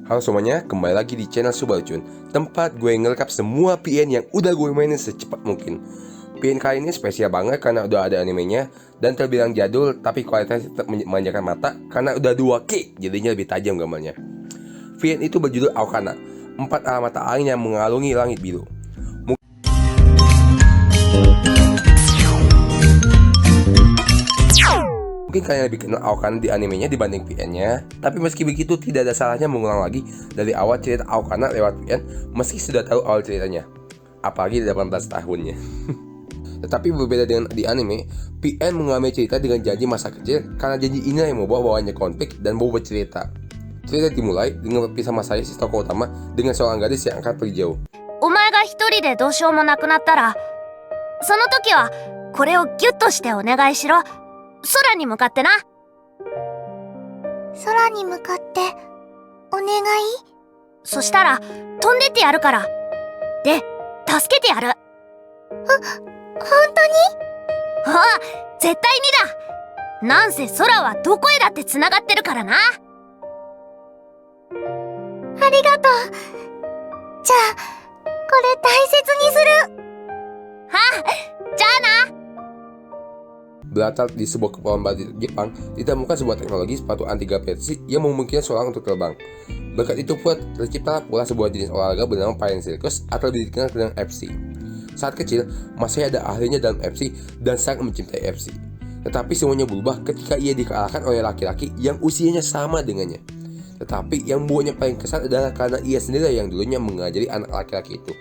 Halo semuanya, kembali lagi di channel Subalcun, tempat gue ngerekap semua PN yang udah gue mainin secepat mungkin. PN kali ini spesial banget karena udah ada animenya dan terbilang jadul tapi kualitasnya tetap memanjakan mata karena udah 2K, jadinya lebih tajam gambarnya. PN itu berjudul Aokana, 4 arah mata angin yang mengalungi langit biru. Mungkin kalian lebih kenal Aokana di animenya dibanding PN-nya, tapi meski begitu tidak ada salahnya mengulang lagi dari awal cerita Aokana lewat PN meski sudah tahu awal ceritanya, apalagi di 18 tahunnya. Tetapi berbeda dengan di anime, PN mengalami cerita dengan janji masa kecil karena janji ini yang membawa bawahnya konflik dan bobot cerita. Cerita dimulai dengan berpisah Masaya si tokoh utama dengan seorang gadis yang akan pergi jauh. お前が一人でどうしようもなくなったら、その時はこれをギュッとしてお願いしろ。空に向かってな。空に向かってお願い。そしたら飛んでってやるから。で、助けてやる。本当に？ああ、絶対にだ。なんせ空はどこへだって繋がってるからな。ありがとう。じゃあこれ大切にする。じゃあな。 Berlatar di sebuah kepulauan barat Jepang, ditemukan sebuah teknologi sepatu anti gravitasi yang memungkinkan seorang untuk terbang. Berkat itu pula tercipta pula sebuah jenis olahraga bernama Flying Circus atau lebih dikenal dengan FC. Saat kecil, Masaya ada ahlinya dalam FC dan sangat mencintai FC. Tetapi semuanya berubah ketika ia dikalahkan oleh laki-laki yang usianya sama dengannya. Tetapi yang membuatnya paling kesal adalah karena ia sendiri yang dulunya mengajari anak laki-laki itu.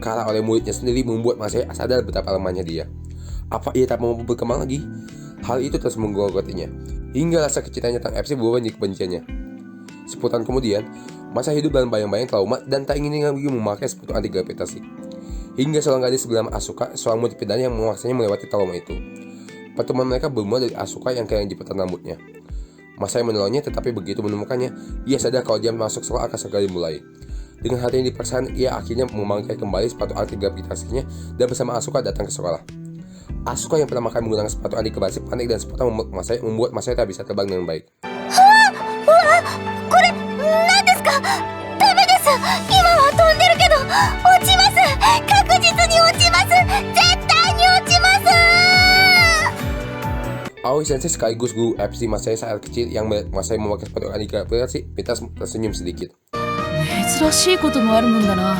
Kalah oleh muridnya sendiri membuat Masaya sadar betapa lemahnya dia. Apa ia tak mampu berkembang lagi? Hal itu terus menggerogotnya, hingga rasa kecintaannya tentang FC berubah menjadi kebenciannya. 10 tahun kemudian, Masa hidup dalam bayang-bayang trauma dan tak ingin lagi memakai sepatu anti gravitasi. Hingga seorang gadis bernama Asuka, seorang murid pidana yang memaksanya melewati trauma itu. Pertemuan mereka bermula dari Asuka yang kehilangan jepatan rambutnya. Masa yang menolongnya, tetapi begitu menemukannya, ia sadar kalau dia masuk sekolah akan segera dimulai. Dengan hati yang dipersan, ia akhirnya memakai kembali sepatu anti gravitasinya dan bersama Asuka datang ke sekolah. Asuka yang pertama kali menggunakan sepatu anti gravitasi panik dan sepatu membuat Masaya tak bisa terbang dengan baik. Kore,何ですか？ダメです。今は飛んでるけど落ちます。確実に落ちます。絶対に落ちます。Aoi Sensei sekaligus guru FC Masaya saat kecil yang Masaya memakai sepatu anti gravitasi, Pitas tersenyum sedikit. 珍しいこともあるもんだな。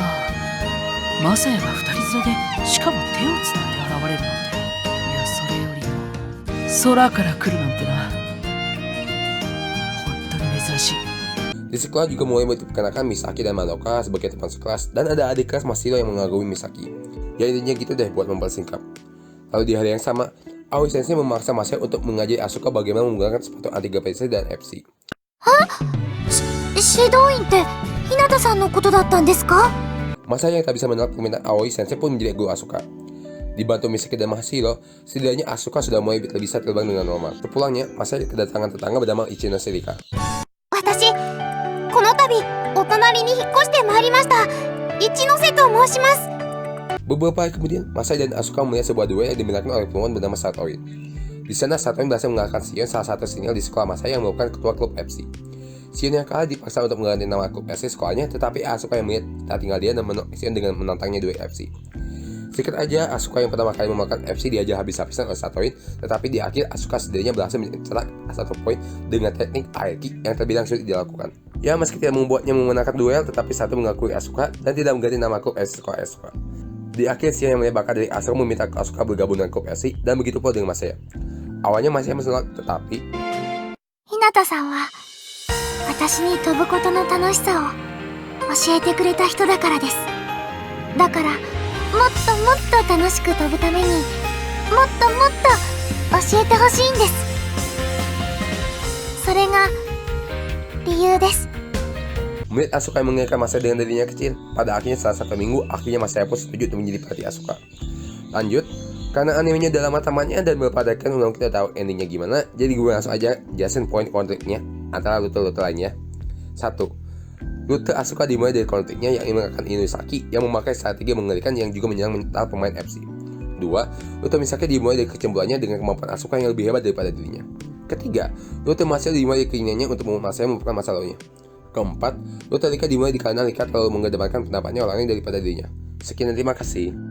マサヤが二人連れで、しかも手をつないで現れるなんて。いや、それよりも空から来るなんてな。本当に珍しい。 Di sekolah juga mulai memperkenalkan Misaki dan Madoka sebagai teman sekelas, dan ada adik kelas Masiro yang mengagumi Misaki. Ya intinya gitu deh buat mempersingkat. Lalu di hari yang sama, Aoi Sensei memaksa Masaya untuk mengajari Asuka bagaimana menggunakan sepatu anti gravitasi dan FC. 指導員って日向さんのことだったんですか？ Masaya yang tak bisa menolak permintaan Aoi Sensei pun menjadi guru Asuka. Dibantu Misaki dan Masahiro, setidaknya Asuka sudah mulai bisa terbang dengan normal. Sepulangnya, Masaya kedatangan tetangga bernama Ichino Serika. 私、この度お隣に引っ越してまいりました。一ノ瀬と申します。 Beberapa hari kemudian, Masaya dan Asuka melihat sebuah duel yang dimenangkan oleh perempuan bernama Satoin. Di sana, Satoin berhasil mengalahkan Shion, salah satu senior di sekolah Masaya yang merupakan ketua klub FC. Shion yang kalah dipaksa untuk mengganti nama klub FC sekolahnya, tetapi Asuka yang melihat tak tinggal dia dan menolak Shion dengan menantangnya duel FC. Sedikit aja, Asuka yang pertama kali memakan FC diajar habis-habisan oleh Satoin, tetapi di akhir Asuka setidaknya berhasil mencetak 1 poin dengan teknik air kick yang terbilang sulit dilakukan. Ya, meski tidak membuatnya memenangkan duel, tetapi satu mengakui Asuka dan tidak mengganti nama klub FC sekolah Asuka. Di akhir, Shion yang melihat bakat dari Asuka meminta Asuka bergabung dengan klub FC dan begitu pula dengan Masaya. Awalnya Masaya menolak, tetapi 日向さんは私に飛ぶことの楽しさを教えてくれた人だからです。だからもっともっと楽しく飛ぶためにもっともっと教えてほしいんです。それが理由です。 melihat Asuka yang mengingatkan Masaya dengan dirinya kecil, pada akhirnya setelah 1 minggu, akhirnya Masaya pun setuju untuk menjadi pelatih Asuka. Lanjut, karena animenya dalam matamannya dan berpadakan ulang kita tahu endingnya gimana, jadi gue langsung aja jelasin poin konfliknya antara rute-rute lainnya. 1. Rute Asuka dimulai dari konfliknya yang mengalahkan Inuyasaki yang memakai strategi mengerikan yang juga menyerang mental pemain FC. 2. Rute Misaki dimulai dari kecemburuannya dengan kemampuan Asuka yang lebih hebat daripada dirinya. Ketiga, rute Masaya dimulai dari keinginannya untuk membuat Masaya melupakan masa lalunya. keempat, Lutherika dimulai di kalangan Lika terlalu mengedepankan pendapatnya orang lain daripada dirinya. Sekian dan terima kasih.